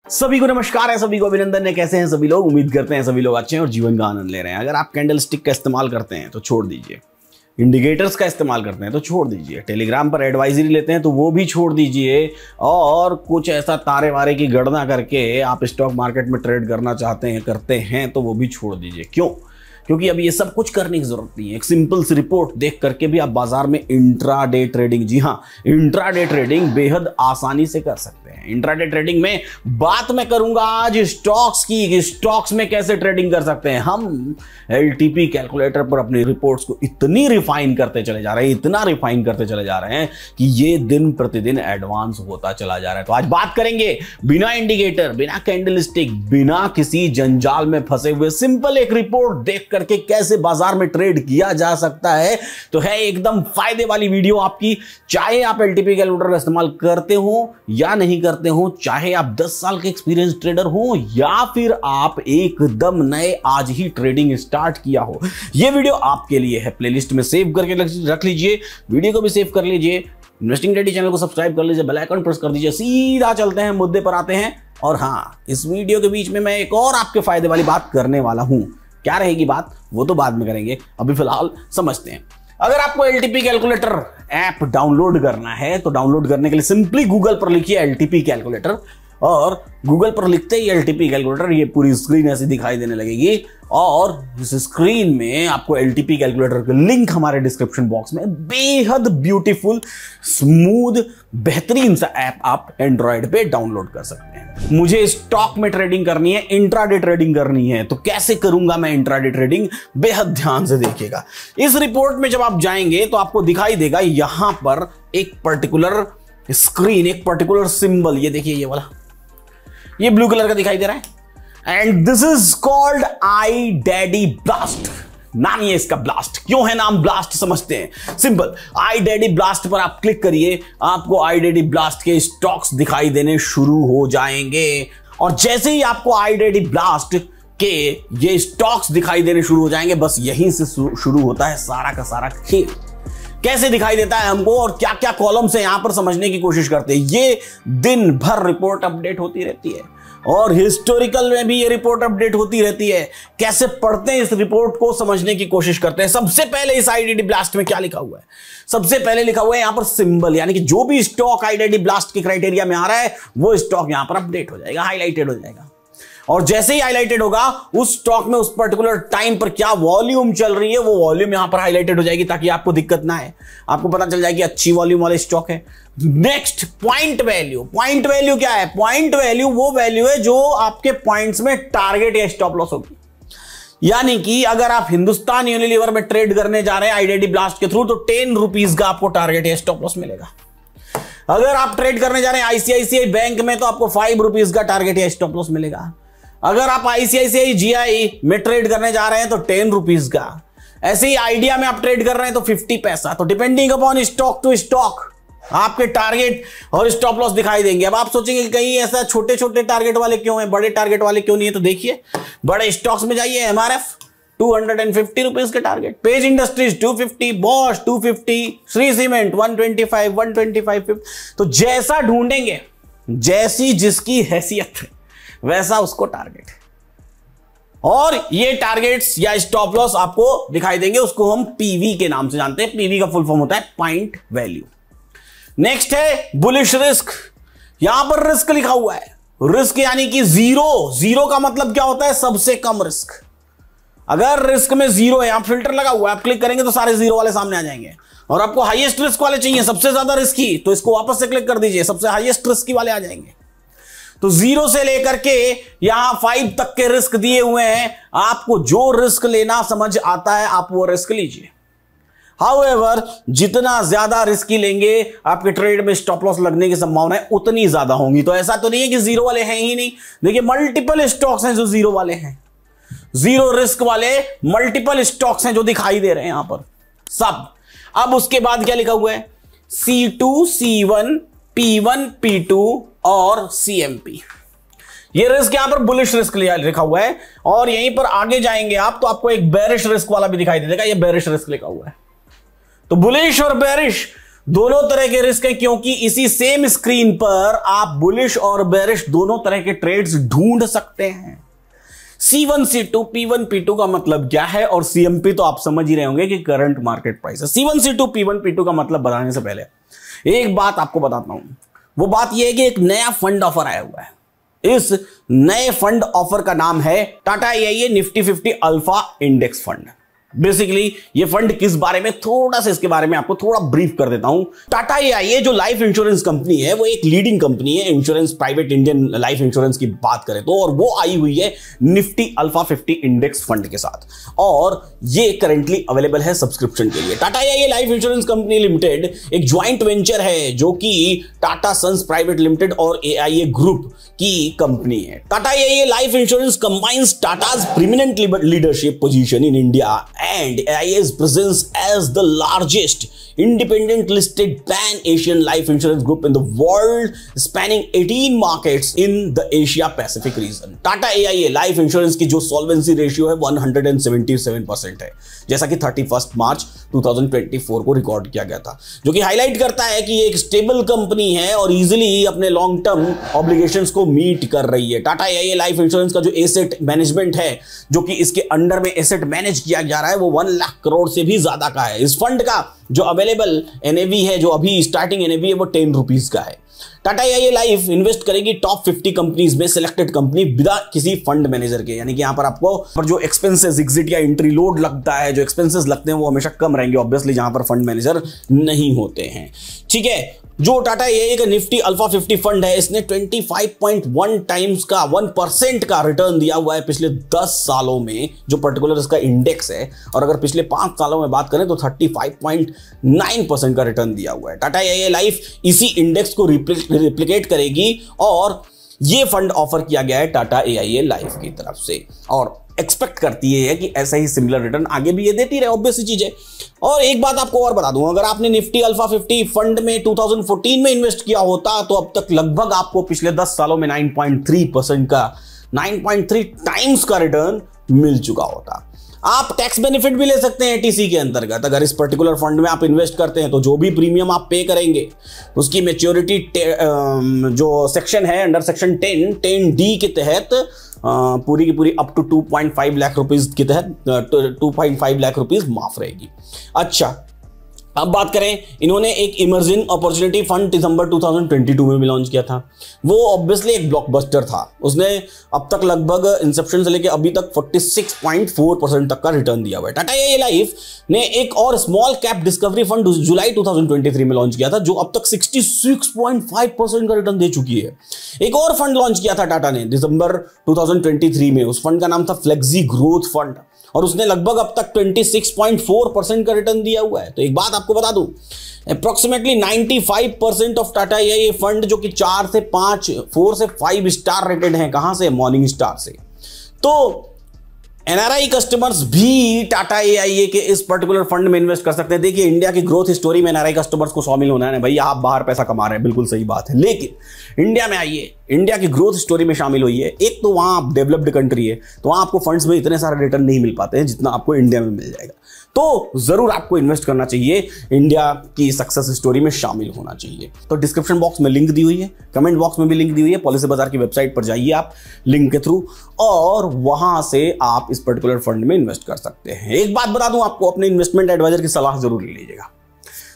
सभी को नमस्कार है, सभी को अभिनंदन है। कैसे हैं सभी लोग? उम्मीद करते हैं सभी लोग अच्छे हैं और जीवन का आनंद ले रहे हैं। अगर आप कैंडल स्टिक का इस्तेमाल करते हैं तो छोड़ दीजिए, इंडिकेटर्स का इस्तेमाल करते हैं तो छोड़ दीजिए, टेलीग्राम पर एडवाइजरी लेते हैं तो वो भी छोड़ दीजिए, और कुछ ऐसा तारे वारे की गणना करके आप स्टॉक मार्केट में ट्रेड करना चाहते हैं, करते हैं तो वो भी छोड़ दीजिए। क्यों? क्योंकि अभी ये सब कुछ करने की जरूरत नहीं है। एक सिंपल सी रिपोर्ट देख करके भी आप बाजार में इंट्राडे ट्रेडिंग, जी हाँ, इंट्राडे ट्रेडिंग बेहद आसानी से कर सकते हैं। इंट्राडे ट्रेडिंग में बात मैं करूंगा आज स्टॉक्स की, स्टॉक्स में कैसे ट्रेडिंग कर सकते हैं। हम एलटीपी कैलकुलेटर पर अपनी रिपोर्ट्स को इतनी रिफाइन करते चले जा रहे हैं, इतना रिफाइन करते चले जा रहे हैं कि ये दिन प्रतिदिन एडवांस होता चला जा रहा है। तो आज बात करेंगे बिना इंडिकेटर, बिना कैंडल स्टिक, बिना किसी जंजाल में फंसे हुए, सिंपल एक रिपोर्ट देख करके कैसे बाजार में ट्रेड किया जा सकता है। तो है एकदम फायदे वाली वीडियो आपकी। चाहे आप एलटीपी कैलकुलेटर का इस्तेमाल करते हो या नहीं करते हो, चाहे आप 10 साल के एक्सपीरियंस ट्रेडर हो या फिर आप एकदम नए आज ही ट्रेडिंग स्टार्ट किया हो, यह वीडियो आपके लिए है। प्लेलिस्ट में सेव करके रख लीजिए, वीडियो को भी सेव कर लीजिए, इन्वेस्टिंग रेडी चैनल को सब्सक्राइब कर लीजिए, बेल आइकन प्रेस कर दीजिए। सीधा चलते हैं, मुद्दे पर आते हैं। और हाँ, इस वीडियो के बीच में मैं एक और आपके फायदे वाली बात करने वाला हूं। क्या रहेगी बात, वो तो बाद में करेंगे, अभी फिलहाल समझते हैं। अगर आपको एलटीपी कैलकुलेटर ऐप डाउनलोड करना है तो डाउनलोड करने के लिए सिंपली गूगल पर लिखिए एलटीपी कैलकुलेटर, और गूगल पर लिखते ही एलटीपी कैलकुलेटर ये पूरी स्क्रीन ऐसी दिखाई देने लगेगी। और इस स्क्रीन में आपको एलटीपी कैलकुलेटर का लिंक हमारे डिस्क्रिप्शन बॉक्स में, बेहद ब्यूटीफुल, स्मूथ, बेहतरीन सा ऐप आप एंड्रॉइड पे डाउनलोड कर सकते हैं। मुझे स्टॉक में ट्रेडिंग करनी है, इंट्राडे ट्रेडिंग करनी है, तो कैसे करूंगा मैं इंट्राडे ट्रेडिंग? बेहद ध्यान से देखिएगा। इस रिपोर्ट में जब आप जाएंगे तो आपको दिखाई देगा यहां पर एक पर्टिकुलर स्क्रीन, एक पर्टिकुलर सिंबल, ये देखिए, ये वाला, ये ब्लू कलर का दिखाई दे रहा है, and this is called I daddy blast. नाम ये इसका ब्लास्ट। क्यों है नाम ब्लास्ट, समझते हैं। सिंपल, आई डैडी ब्लास्ट पर आप क्लिक करिए, आपको आई डैडी ब्लास्ट के स्टॉक्स दिखाई देने शुरू हो जाएंगे। और जैसे ही आपको आई डैडी ब्लास्ट के ये स्टॉक्स दिखाई देने शुरू हो जाएंगे, बस यहीं से शुरू होता है सारा का सारा खेल। कैसे दिखाई देता है हमको और क्या क्या कॉलम्स है यहां पर समझने की कोशिश करते हैं। ये दिन भर रिपोर्ट अपडेट होती रहती है और हिस्टोरिकल में भी ये रिपोर्ट अपडेट होती रहती है। कैसे पढ़ते हैं इस रिपोर्ट को समझने की कोशिश करते हैं। सबसे पहले इस आईडीडी ब्लास्ट में क्या लिखा हुआ है? सबसे पहले लिखा हुआ है यहां पर सिंबल, यानी कि जो भी स्टॉक आईडीडी ब्लास्ट के क्राइटेरिया में आ रहा है वो स्टॉक यहां पर अपडेट हो जाएगा, हाईलाइटेड हो जाएगा। और जैसे ही हाईलाइटेड होगा उस स्टॉक में उस पर्टिकुलर टाइम पर क्या वॉल्यूम चल रही है, वो वॉल्यूम यहां पर हाईलाइटेड हो जाएगी, ताकि आपको दिक्कत ना है, आपको पता चल जाएगी अच्छी वॉल्यूम वाले स्टॉक है। Next, point value. Point value क्या है? पॉइंट वैल्यू वो वैल्यू है जो आपके पॉइंट्स में टारगेट या स्टॉप लॉस होगी। यानी कि अगर आप हिंदुस्तान यूनिलीवर में ट्रेड करने जा रहे हैं आईडीडी ब्लास्ट के थ्रू, तो 10 रुपीज का आपको टारगेट या स्टॉप लॉस मिलेगा। अगर आप ट्रेड करने जा रहे हैं आईसीआईसीआई बैंक में, तो आपको 5 रुपीज का टारगेट या स्टॉप लॉस मिलेगा। अगर आप आईसीआईसीआई जीआई में ट्रेड करने जा रहे हैं तो 10 रुपीज का। ऐसे ही आइडिया में आप ट्रेड कर रहे हैं तो 50 पैसा। तो depending upon stock to stock आपके टारगेट और स्टॉप लॉस दिखाई देंगे। अब आप सोचेंगे कि कहीं ऐसा छोटे छोटे टारगेट वाले क्यों हैं, बड़े टारगेट वाले क्यों नहीं है? तो देखिए, बड़े स्टॉक्स में जाइए, एमआरएफ 250 रुपीज के target, page industries 250, Bosch 250, Shri cement 125, 125। तो जैसा ढूंढेंगे, जैसी जिसकी हैसियत है, वैसा उसको टारगेट, और ये टारगेट्स या स्टॉप लॉस आपको दिखाई देंगे। उसको हम पीवी के नाम से जानते हैं। पीवी का फुल फॉर्म होता है पॉइंट वैल्यू। नेक्स्ट है बुलिश रिस्क। यहां पर रिस्क लिखा हुआ है, रिस्क यानी कि जीरो। जीरो का मतलब क्या होता है? सबसे कम रिस्क। अगर रिस्क में जीरो है, यहां फिल्टर लगा हुआ है, आप क्लिक करेंगे तो सारे जीरो वाले सामने आ जाएंगे। और आपको हाईएस्ट रिस्क वाले चाहिए, सबसे ज्यादा रिस्की, तो इसको वापस से क्लिक कर दीजिए, सबसे हाईएस्ट रिस्की वाले आ जाएंगे। तो 0 से लेकर के यहां 5 तक के रिस्क दिए हुए हैं। आपको जो रिस्क लेना समझ आता है आप वो रिस्क लीजिए। हाउएवर, जितना ज्यादा रिस्की लेंगे आपके ट्रेड में स्टॉप लॉस लगने की संभावनाएं उतनी ज्यादा होंगी। तो ऐसा तो नहीं है कि जीरो वाले हैं ही नहीं। देखिए, मल्टीपल स्टॉक्स हैं जो जीरो वाले हैं, जीरो रिस्क वाले मल्टीपल स्टॉक्स हैं जो दिखाई दे रहे हैं यहां पर सब। अब उसके बाद क्या लिखा हुआ है? C2, C1, P1, P2 और CMP। ये रिस्क यहां पर बुलिश रिस्क लिखा हुआ है। और यहीं पर आगे जाएंगे आप तो आपको एक बेरिश रिस्क वाला भी दिखाई देगा, ये बेरिश रिस्क लिखा हुआ है। तो बुलिश और बेरिश दोनों तरह के रिस्क है, क्योंकि इसी सेम स्क्रीन पर आप बुलिश और बेरिश दोनों तरह के ट्रेड्स ढूंढ सकते हैं। C1 C2 P1 P2 का मतलब क्या है, और CMP तो आप समझ ही रहे होंगे कि करंट मार्केट प्राइस है। C1 C2 P1 P2 का मतलब बताने से पहले एक बात आपको बताता हूं। वो बात यह है कि एक नया फंड ऑफर आया हुआ है। इस नए फंड ऑफर का नाम है Tata AIA Nifty 50 alpha index fund. Basically ये फंड किस बारे में, थोड़ा सा इसके बारे में आपको थोड़ा ब्रीफ कर देता हूं। टाटा AIA जो लाइफ इंश्योरेंस कंपनी है, वो एक लीडिंग कंपनी है insurance, private Indian life insurance की बात करें तो, और वो आई हुई है निफ्टी अल्फा 50 इंडेक्स फंड के साथ, और ये करेंटली अवेलेबल है सब्सक्रिप्शन के लिए। Tata AIA life insurance company limited एक ज्वाइंट वेंचर है जो कि टाटा सन्स प्राइवेट लिमिटेड और AIA ग्रुप की कंपनी है। Tata AIA life insurance combines टाटा's preeminent leadership position in India and AIA's presence as the largest independent listed pan-Asian life insurance group in the world, spanning 18 markets in the Asia Pacific region. Tata AIA life insurance की जो solvency ratio है 177% है, जैसा कि 31 मार्च 2024 को record किया गया था, जो कि हाईलाइट करता है कि ये एक स्टेबल कंपनी है और इजीली अपने लॉन्ग टर्म ऑब्लिगेशंस को मीट कर रही है। टाटा AIA लाइफ इंश्योरेंस का जो एसेट मैनेजमेंट है, जो कि इसके अंडर में एसेट मैनेज किया जा रहा है, वो 1 लाख करोड़ से भी ज्यादा का है। इस फंड का जो अवेलेबल NAV है, जो अभी स्टार्टिंग NAV है, वो 10 रुपीज का है। टाटा AIA लाइफ इन्वेस्ट करेगी टॉप 50 कंपनीज में, सिलेक्टेड कंपनी बिना किसी फंड मैनेजर के, यानी कि यहां पर आपको पर जो एक्सपेंसेस एग्जिट या एंट्री लोड लगता है, जो एक्सपेंसेस लगते हैं वो हमेशा कम रहेंगे ऑब्वियसली, जहां पर फंड मैनेजर नहीं होते हैं। ठीक है, जो टाटा AIA का निफ्टी अल्फा 50 फंड है, इसने 25.1 टाइम्स का 1% का रिटर्न दिया हुआ है पिछले 10 सालों में, जो पर्टिकुलर इसका इंडेक्स है, और अगर पिछले 5 सालों में बात करें तो 35.9% का रिटर्न दिया हुआ है। टाटा AIA लाइफ इसी इंडेक्स को रिप्लिकेट करेगी, और ये फंड ऑफर किया गया है टाटा AIA लाइफ की तरफ से, और एक्सपेक्ट करती है कि ऐसा ही सिमिलर रिटर्न आगे भी ये देती रहे, ऑब्वियस चीज है। और एक बात आपको और बता दूं, अगर आपने निफ्टी अल्फा 50 फंड में 2014 में इन्वेस्ट किया होता तो अब तक लगभग आपको पिछले 10 सालों में 9.3% का 9.3 टाइम्स का रिटर्न मिल चुका होता। आप टैक्स बेनिफिट भी ले सकते हैं TC के अंतर्गत। अगर इस पर्टिकुलर फंड में आप इन्वेस्ट करते हैं तो जो भी प्रीमियम आप पे करेंगे उसकी मैच्योरिटी जो सेक्शन है अंडर सेक्शन 10D के तहत पूरी की पूरी अप टू 2.5 लाख रुपीज के तहत 2.5 लाख रुपीज माफ रहेगी। अच्छा, अब बात करें, इन्होंने एक इमर्जिंग अपॉर्चुनिटी फंड दिसंबर 2022 में भी लॉन्च किया था। वो ऑब्वियसली एक ब्लॉकबस्टर था। उसने अब तक लगभग इंसेप्शन से लेकर अभी तक 46.4% तक का रिटर्न दिया हुआ है। टाटा AIA लाइफ ने एक और स्मॉल कैप डिस्कवरी फंड जुलाई 2023 में लॉन्च किया था, जो अब तक 66.5% का रिटर्न दे चुकी है। एक और फंड लॉन्च किया था टाटा ने दिसंबर 2023 में। उस फंड का नाम था फ्लेक्सी ग्रोथ फंड, और उसने लगभग अब तक 26.4% का रिटर्न दिया हुआ है। तो एक बात आपको बता दूं, approximately 95% of Tata AIA fund जो कि 4 से 5 स्टार रेटेड हैं, कहां से? मॉर्निंग स्टार से। तो NRI कस्टमर्स भी टाटा AIA के इस पर्टिकुलर फंड में इन्वेस्ट कर सकते हैं। देखिए, इंडिया की ग्रोथ स्टोरी में NRI कस्टमर्स को शामिल होना है। भैया आप बाहर पैसा कमा रहे हैं, बिल्कुल सही बात है, लेकिन इंडिया में आइए, इंडिया की ग्रोथ स्टोरी में शामिल होइए। एक तो वहां डेवलप्ड कंट्री है, तो वहां आपको फंड्स में इतने सारे रिटर्न नहीं मिल पाते हैं जितना आपको इंडिया में मिल जाएगा। तो जरूर आपको इन्वेस्ट करना चाहिए, इंडिया की सक्सेस स्टोरी में शामिल होना चाहिए। तो डिस्क्रिप्शन बॉक्स में लिंक दी हुई है, कमेंट बॉक्स में भी लिंक दी हुई है। पॉलिसी बाजार की वेबसाइट पर जाइए आप लिंक के थ्रू, और वहां से आप इस पर्टिकुलर फंड में इन्वेस्ट कर सकते हैं। एक बात बता दूं आपको, अपने इन्वेस्टमेंट एडवाइजर की सलाह जरूर ले लीजिएगा।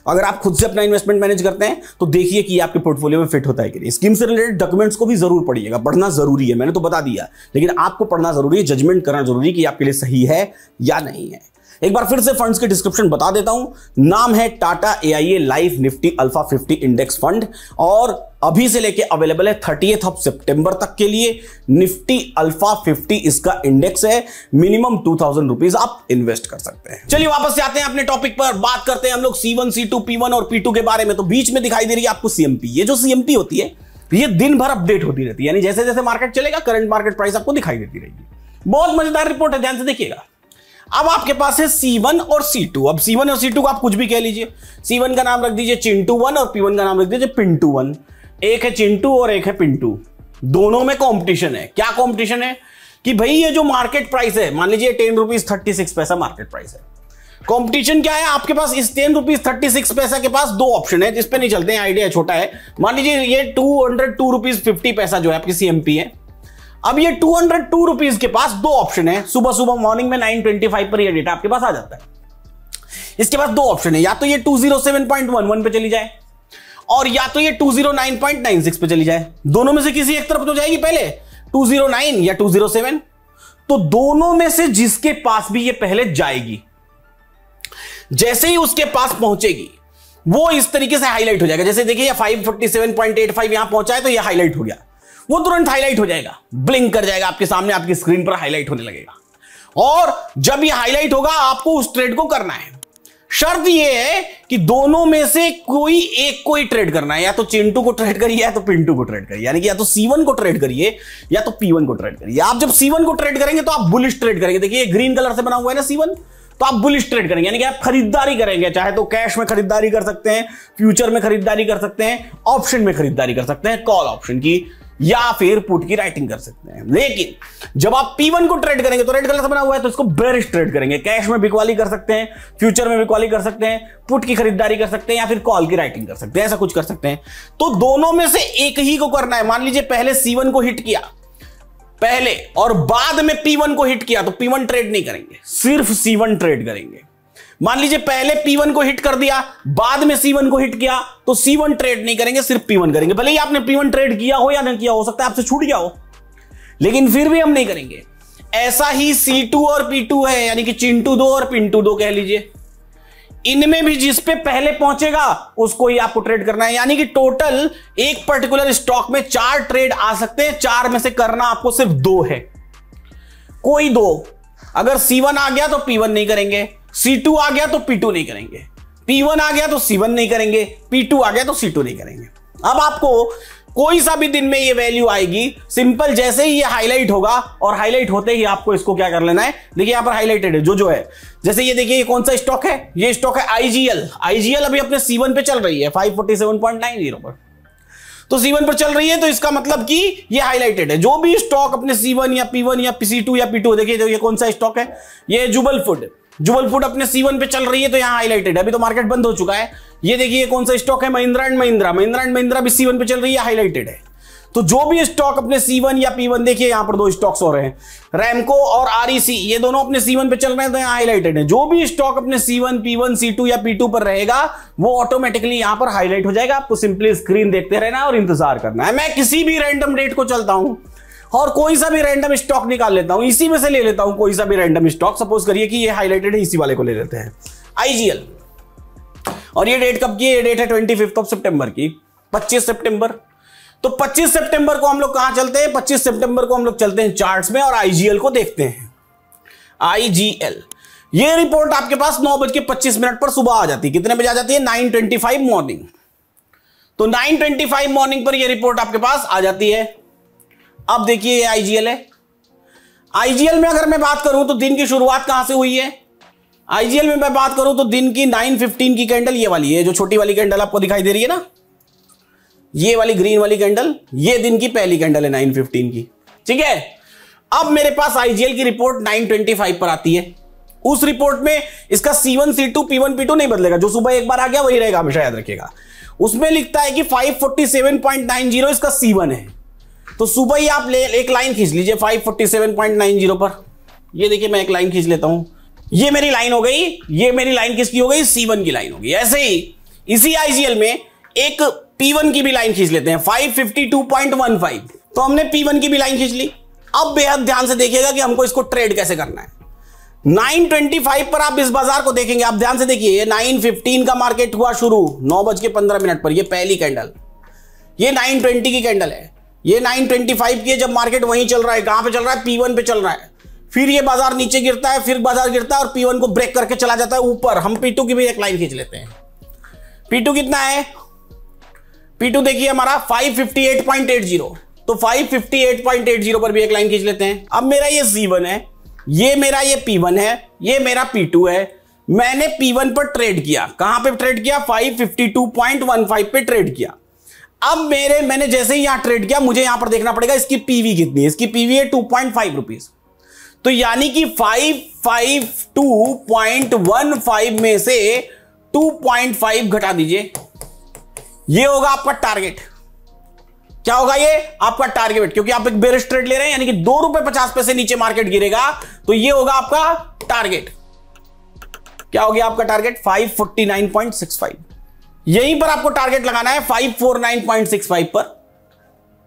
अगर आप खुद से अपना इन्वेस्टमेंट मैनेज करते हैं तो देखिए कि आपके पोर्टफोलियो में फिट होता है कि नहीं। स्कीम से रिलेटेड डॉक्यूमेंट्स को भी जरूर पढ़िएगा, पढ़ना जरूरी है, मैंने तो बता दिया, लेकिन आपको पढ़ना जरूरी है, जजमेंट करना जरूरी है कि आपके लिए सही है या नहीं है। एक बार फिर से फंड्स के डिस्क्रिप्शन बता देता हूं। नाम है Tata AIA life Nifty alpha 50 index fund, और अभी से लेके अवेलेबल है 30 सितंबर तक के लिए। निफ्टी अल्फा 50 इसका इंडेक्स है, मिनिमम 2000 रुपीज आप इन्वेस्ट कर सकते हैं। चलिए वापस से आते हैं अपने टॉपिक पर। बात करते हैं हम लोग C1, C2, P1 और P2 के बारे में। तो बीच में दिखाई दे रही है आपको CMP। ये जो CMP होती है, ये दिन भर अपडेट होती रहती है, यानी जैसे जैसे मार्केट चलेगा करंट मार्केट प्राइस आपको दिखाई देती रहेगी। बहुत मजेदार रिपोर्ट है, ध्यान से देखिएगा। अब आपके पास है C1 और C2। अब C1 और C2 को आप कुछ भी कह लीजिए। C1 का नाम रख दीजिए चिंटू 1 और P1 का नाम रख दीजिए पिंटू 1। एक है चिंटू और एक है पिंटू, दोनों में कंपटीशन है। क्या कंपटीशन है कि भाई ये जो मार्केट प्राइस है, मान लीजिए 10 रुपीज 36 पैसा मार्केट प्राइस है, कंपटीशन क्या है आपके पास? इस 10 रुपीज 36 पैसा के पास दो ऑप्शन है, जिस पे नहीं चलते हैं, आइडिया छोटा है। मान लीजिए ये 202 रुपीज 50 पैसा जो है आपकी CMP है। अब ये 202 रुपीज के पास दो ऑप्शन है। सुबह सुबह मॉर्निंग में 9:25 पर ये डेटा आपके पास आ जाता है। इसके पास दो ऑप्शन है, या तो ये 207.11 पे चली जाए और या तो ये 209.96 पे चली जाए। दोनों में से किसी एक तरफ तो जाएगी पहले, 209 या 207। तो दोनों में से जिसके पास भी ये पहले जाएगी, जैसे ही उसके पास पहुंचेगी वो इस तरीके से हाईलाइट हो जाएगा। जैसे देखिए 547.85 यहां पहुंचा है तो ये हाईलाइट हो गया, वो तुरंत हाईलाइट हो जाएगा, ब्लिंक कर जाएगा आपके सामने, आपकी स्क्रीन पर हाईलाइट होने लगेगा। और जब ये हाईलाइट होगा आपको उस ट्रेड को करना है। शर्त ये है कि दोनों में से कोई एक को ही ट्रेड करना है, या तो चिंटू को ट्रेड करिए या तो पिंटू को ट्रेड करिए, यानी कि या तो C1 को ट्रेड करिए या तो P1 को ट्रेड करिए। आप जब C1 को ट्रेड करेंगे तो आप बुलिश ट्रेड करेंगे। देखिए ग्रीन कलर से बना हुआ है ना C1, तो आप बुलिश ट्रेड करेंगे, यानी कि आप खरीदारी करेंगे। चाहे तो कैश में खरीदारी कर सकते हैं, फ्यूचर में खरीदारी कर सकते हैं, ऑप्शन में खरीदारी कर सकते हैं, कॉल ऑप्शन की, या फिर पुट की राइटिंग कर सकते हैं। लेकिन जब आप P1 को ट्रेड करेंगे तो रेड कलर से बना हुआ है तो इसको बेरिश ट्रेड करेंगे। कैश में बिकवाली कर सकते हैं, फ्यूचर में बिकवाली कर सकते हैं, पुट की खरीदारी कर सकते हैं, या फिर कॉल की राइटिंग कर सकते हैं, ऐसा कुछ कर सकते हैं। तो दोनों में से एक ही को करना है। मान लीजिए पहले C1 को हिट किया पहले और बाद में P1 को हिट किया तो P1 ट्रेड नहीं करेंगे, सिर्फ C1 ट्रेड करेंगे। मान लीजिए पहले P1 को हिट कर दिया, बाद में C1 को हिट किया तो C1 ट्रेड नहीं करेंगे, सिर्फ P1 करेंगे। भले ही आपने P1 ट्रेड किया हो या नहीं किया, हो सकता है आपसे छूट गया हो, लेकिन फिर भी हम नहीं करेंगे। ऐसा ही C2 और P2 है, यानी कि चिंटू 2 और पिंटू 2 कह लीजिए। इनमें भी जिस पे पहले पहुंचेगा उसको ही आपको ट्रेड करना है। यानी कि टोटल एक पर्टिकुलर स्टॉक में 4 ट्रेड आ सकते हैं, 4 में से करना आपको सिर्फ 2 है, कोई 2। अगर C1 आ गया तो P1 नहीं करेंगे, C2 आ गया तो P2 नहीं करेंगे, P1 आ गया तो C1 नहीं करेंगे, P2 आ गया तो C2 नहीं करेंगे। अब आपको कोई सा भी दिन में ये वैल्यू आएगी, सिंपल जैसे ही ये हाईलाइट होगा और हाईलाइट होते ही आपको इसको क्या कर लेना है। देखिए यहां पर हाईलाइटेड है जो है, जैसे ये देखिए ये कौन सा स्टॉक है, ये स्टॉक है IGL अभी अपने C1 पे चल रही है 547.90 पर, तो C1 पर चल रही है, तो इसका मतलब कि ये हाईलाइटेड है। जो भी स्टॉक अपने C1 या P1 या C2 या P2, देखिए ये कौन सा स्टॉक है, ये जुबल फूड अपने C1 पे चल रही है तो यहां हाईलाइटेड है। अभी तो मार्केट बंद हो चुका है। ये देखिए कौन सा स्टॉक है, महिंद्रा एंड महिंद्रा भी C1 पे चल रही है, हाईलाइटेड है। तो जो भी स्टॉक अपने C1 या P1, देखिए यहां पर 2 स्टॉक्स हो रहे हैं, रैमको और REC, ये दोनों अपने C1 पे चल रहे हैं तो यहां हाईलाइटेड है। जो भी स्टॉक अपने C1, P1, C2 या P2 पर रहेगा वो ऑटोमेटिकली यहां पर हाईलाइट हो जाएगा। आपको सिंपली स्क्रीन देखते रहना है और इंतजार करना है। मैं किसी भी रैंडम डेट को चलता हूं और कोई सा भी रैंडम स्टॉक निकाल लेता हूं, इसी में से ले लेता हूं कोई सा भी रैंडम स्टॉक। सपोज करिए कि ये हाईलाइटेड है, इसी वाले को ले लेते हैं, IGL। और ये डेट कब की है? ये डेट है 25 सितंबर की, 25 सितंबर। तो 25 सितंबर को हम लोग कहां चलते हैं? 25 सितंबर को हम लोग चलते हैं चार्ट्स में और IGL को देखते हैं। IGL ये रिपोर्ट आपके पास 9:25 पर सुबह आ जाती है। कितने बजे आ जाती है? 9:25 मॉर्निंग। तो 9:25 मॉर्निंग पर ये रिपोर्ट आपके पास आ जाती है। अब देखिए ये IGL है। IGL में अगर मैं बात करूं तो दिन की शुरुआत कहां से हुई है? IGL में मैं बात करूं तो दिन की 9:15 की कैंडल, ये वाली है जो छोटी वाली कैंडल आपको दिखाई दे रही है ना, ये वाली ग्रीन वाली कैंडल, ये दिन की पहली कैंडल है 9:15 की, ठीक है। अब मेरे पास IGL की रिपोर्ट 9:25 पर आती है। उस रिपोर्ट में इसका C1, C2, P1, P2 नहीं बदलेगा, जो सुबह एक बार आ गया वही रहेगा, हमेशा याद रखिएगा। उसमें लिखता है कि 547.90 इसका C1 है। तो सुबह ही आप एक लाइन खींच लीजिए 547.90 पर। ये देखिए मैं एक लाइन खींच लेता हूं, ये मेरी लाइन हो गई। ये मेरी लाइन किसकी हो गई? C1 की लाइन हो गई। ऐसे ही इसी IGL में एक P1 की भी लाइन खींच लेते हैं 552.15। तो हमने P1 की भी लाइन खींच ली। अब बेहद ध्यान से देखिएगा कि हमको इसको ट्रेड कैसे करना है। 9:25 पर आप इस बाजार को देखेंगे, आप ध्यान से देखिए, 9:15 का मार्केट हुआ शुरू 9:15 पर, ये पहली कैंडल, ये 9:20 की कैंडल है, ये 9:25 की है। जब मार्केट वहीं चल रहा है, कहां पे चल रहा है? P1 पे चल रहा है। फिर ये बाजार नीचे गिरता है, फिर बाजार गिरता है और P1 को ब्रेक करके चला जाता है ऊपर। हम P2 की भी एक लाइन खींच लेते हैं। P2 कितना है? P2 देखिए हमारा 558.80, तो 558.80 पर भी एक लाइन खींच लेते हैं। अब मेरा ये C1 है, ये मेरा ये P1 है, ये मेरा P2 है। मैंने P1 पर ट्रेड किया, कहां पे ट्रेड किया? 552.15 पे ट्रेड किया। अब मैंने जैसे ही यहां ट्रेड किया, मुझे यहां पर देखना पड़ेगा इसकी पीवी कितनी है। इसकी पीवी है 2.5 रुपीज। तो यानी कि 552.15 में से 2.5 घटा दीजिए, ये होगा आपका टारगेट। क्या होगा ये आपका टारगेट, क्योंकि आप एक बेरिश ट्रेड ले रहे हैं, यानी कि 2 रुपए 50 पैसे नीचे मार्केट गिरेगा, तो ये होगा आपका टारगेट। क्या हो गया आपका टारगेट? 549.65। यहीं पर आपको टारगेट लगाना है 549.65 पर,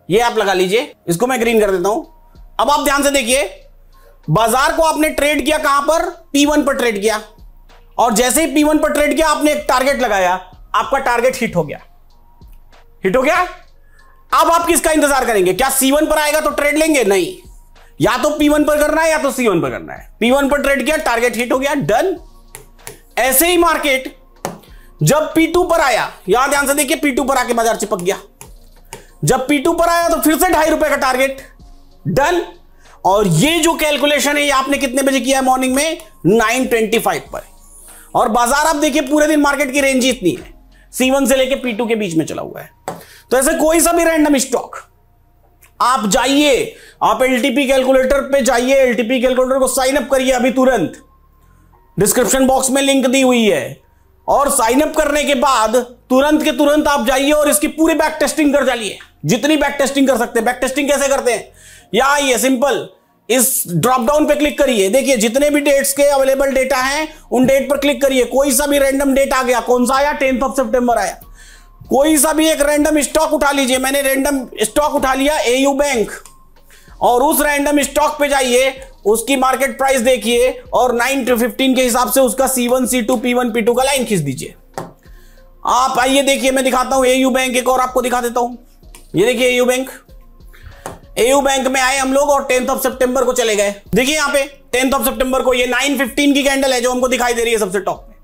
ये आप लगा लीजिए। इसको मैं ग्रीन कर देता हूं। अब आप ध्यान से देखिए, बाजार को आपने ट्रेड किया कहां पर? P1 पर ट्रेड किया, और जैसे ही P1 पर ट्रेड किया आपने एक टारगेट लगाया, आपका टारगेट हिट हो गया। हिट हो गया। अब आप किसका इंतजार करेंगे? क्या C1 पर आएगा तो ट्रेड लेंगे? नहीं, या तो P1 पर करना है या तो C1 पर करना है। P1 पर ट्रेड किया, टारगेट हिट हो गया, डन। ऐसे ही मार्केट जब P2 पर आया, यहां ध्यान से देखिए, P2 पर आके बाजार चिपक गया। जब P2 पर आया तो फिर से 2.5 रुपए का टारगेट, डन। और ये जो कैलकुलेशन है ये आपने कितने बजे किया है? मॉर्निंग में 9:25 पर। और बाजार आप देखिए पूरे दिन मार्केट की रेंज इतनी है, C1 से लेके P2 के बीच में चला हुआ है। तो ऐसे कोई सा भी रैंडम स्टॉक आप जाइए, आप एलटीपी कैलकुलेटर पे जाइए, एलटीपी कैलकुलेटर को साइन अप करिए अभी तुरंत, डिस्क्रिप्शन बॉक्स में लिंक दी हुई है। और साइन अप करने के बाद तुरंत के तुरंत आप जाइए और इसकी पूरी बैक टेस्टिंग कर डालिए, जितनी बैक टेस्टिंग कर सकते हैं। बैक टेस्टिंग कैसे करते हैं? या ये सिंपल, इस ड्रॉप डाउन पे क्लिक करिए, देखिए जितने भी डेट्स के अवेलेबल डेटा हैं उन डेट पर क्लिक करिए। कोई सा भी रैंडम डेट आ गया, कौन सा आया? 10 सितंबर आया। कोई सा भी एक रैंडम स्टॉक उठा लीजिए, मैंने रैंडम स्टॉक उठा लिया AU बैंक, और उस रैंडम स्टॉक पे जाइए, उसकी मार्केट प्राइस देखिए और 9:15 के हिसाब से उसका C1 C2 P1 P2 का लाइन खींच दीजिए। आप आइए देखिए, मैं दिखाता हूं AU बैंक, एक और आपको दिखा देता हूं। ये देखिए AU बैंक, AU बैंक में आए हम लोग और 10 सितंबर को चले गए। देखिए यहां पे 10 सितंबर को ये 9:15 की कैंडल है जो हमको दिखाई दे रही है सबसे टॉप में,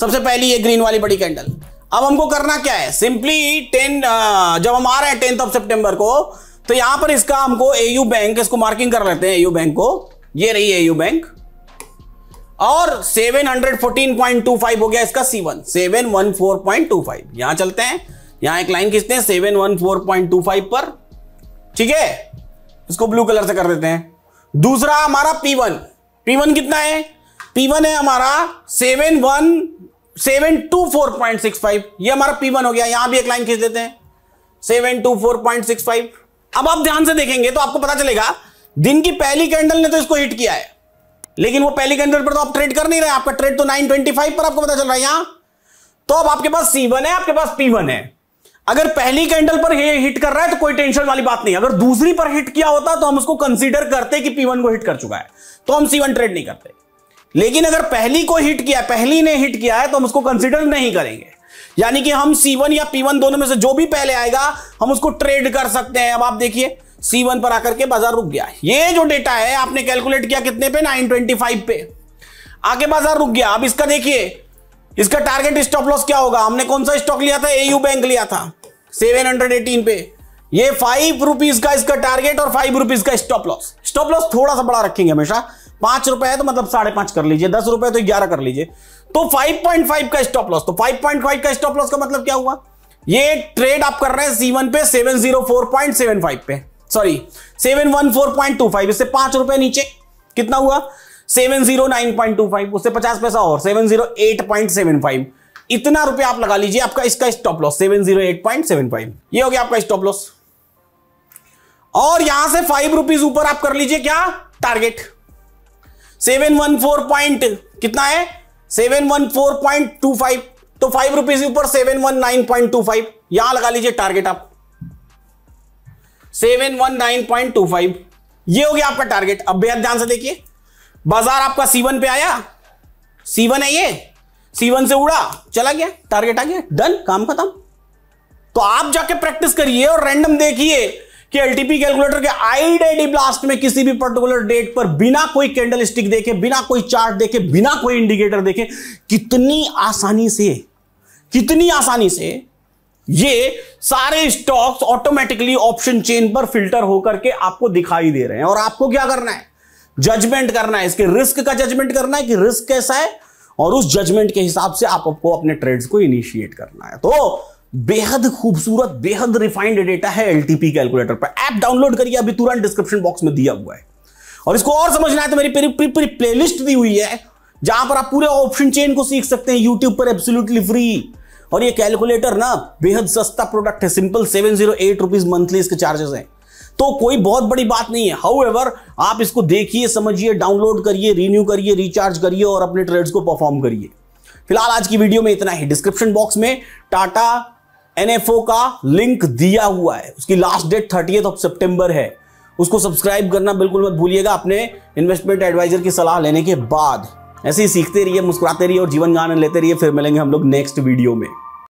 सबसे पहली ये ग्रीन वाली बड़ी कैंडल। अब हमको करना क्या है? सिंपली जब हम आ रहे हैं 10 सितंबर को, तो यहां पर इसका हमको AU बैंक, इसको मार्किंग कर लेते हैं AU बैंक को, ये रही AU बैंक, और 714.25 हो गया इसका C1, 714.25। यहां चलते हैं, यहां एक लाइन खींचते हैं 714.25 पर, ठीक है, इसको ब्लू कलर से कर देते हैं। दूसरा हमारा P1 कितना है? P1 है हमारा 724.65, ये हमारा P1 हो गया। यहां भी एक लाइन खींच देते हैं 724.65। अब आप ध्यान से देखेंगे तो आपको पता चलेगा दिन की पहली कैंडल ने तो इसको हिट किया है, लेकिन वो पहली कैंडल पर तो आप ट्रेड कर नहीं रहे, आपका ट्रेड तो 9:25 पर आपको पता चल रहा है यहां। तो अब आपके पास C1 है, आपके पास P1 है। अगर पहली कैंडल पर हिट कर रहा है तो कोई टेंशन वाली बात नहीं। अगर दूसरी पर हिट किया होता तो हम उसको कंसीडर करते कि P1 को हिट कर चुका है, तो हम C1 ट्रेड नहीं करते। लेकिन अगर पहली को हिट किया, पहली ने हिट किया है, तो हम उसको कंसीडर नहीं करेंगे। यानी कि हम C1 या P1 दोनों में से जो भी पहले आएगा हम उसको ट्रेड कर सकते हैं। अब आप देखिए C1 पर आकर के बाजार रुक गया। ये जो डेटा है आपने कैलकुलेट किया कितने पे? 9:25 पे आके बाजार रुक गया। अब इसका देखिए, इसका टारगेट स्टॉप लॉस क्या होगा? हमने कौन सा स्टॉक लिया था? AU बैंक लिया था 718 पे। ये 5 रुपीज का इसका टारगेट और 5 रुपीज का स्टॉप लॉस। स्टॉप लॉस थोड़ा सा बड़ा रखेंगे हमेशा, 5 रुपए है तो मतलब 5.5 कर लीजिए, 10 रुपए तो 11 कर लीजिए, तो 5.5 का स्टॉप लॉस। तो 5.5 का स्टॉप लॉस का मतलब क्या हुआ? ये ट्रेड आप कर रहे हैं C1 पे 704.75 पे, सॉरी 714.25, इससे 5 रुपए नीचे कितना हुआ? 709.25, उससे 50 पैसा और 708.75। इतना रुपए आप लगा लीजिए, आपका इसका स्टॉप लॉस 708.75, ये हो गया आपका स्टॉप लॉस। और यहां से 5 रुपीज ऊपर आप कर लीजिए क्या? टारगेट 714 कितना है? 714.25, तो 5 रुपीज ऊपर 719.25, यहां लगा लीजिए टारगेट आप 719.25, ये हो गया आपका टारगेट। अब बेहद ध्यान से देखिए, बाजार आपका C1 पे आया, C1 है ये, C1 से उड़ा चला गया, टारगेट आ गया, डन, काम खत्म। तो आप जाके प्रैक्टिस करिए और रैंडम देखिए कि एलटीपी कैलकुलेटर के आईडी ब्लास्ट में किसी भी पर्टिकुलर डेट पर बिना कोई कैंडल स्टिक देखे, बिना कोई चार्ट देखे, बिना कोई इंडिकेटर देखे कितनी आसानी से ये सारे स्टॉक्स ऑटोमेटिकली ऑप्शन चेन पर फिल्टर होकर के आपको दिखाई दे रहे हैं। और आपको क्या करना है? जजमेंट करना है, इसके रिस्क का जजमेंट करना है कि रिस्क कैसा है, और उस जजमेंट के हिसाब से आपको अपने ट्रेड्स को इनिशिएट करना है। तो बेहद खूबसूरत, बेहद रिफाइंड डेटा है एलटीपी कैलकुलेटर पर। ऐप डाउनलोड करिए अभी तुरंत, डिस्क्रिप्शन बॉक्स में दिया हुआ है। और इसको और समझना है तो मेरी पूरी प्लेलिस्ट दी हुई है, जहां पर आप पूरे ऑप्शन चेन को सीख सकते हैं यूट्यूब पर एब्सोल्युटली फ्री। और ये कैलकुलेटर ना बेहद सस्ता प्रोडक्ट है, सिंपल 708 रुपीज मंथली इसके चार्जेस हैं, तो कोई बहुत बड़ी बात नहीं है। हाउएवर आप इसको देखिए, समझिए, डाउनलोड करिए, रिन्यू करिए, रिचार्ज करिए और अपने ट्रेड्स को परफॉर्म करिए। फिलहाल आज की वीडियो में इतना ही। डिस्क्रिप्शन बॉक्स में टाटा NFO का लिंक दिया हुआ है, उसकी लास्ट डेट 30 सितंबर है, उसको सब्सक्राइब करना बिल्कुल मत भूलिएगा अपने इन्वेस्टमेंट एडवाइजर की सलाह लेने के बाद। ऐसे ही सीखते रहिए, मुस्कुराते रहिए और जीवन का आनंद लेते रहिए। फिर मिलेंगे हम लोग नेक्स्ट वीडियो में।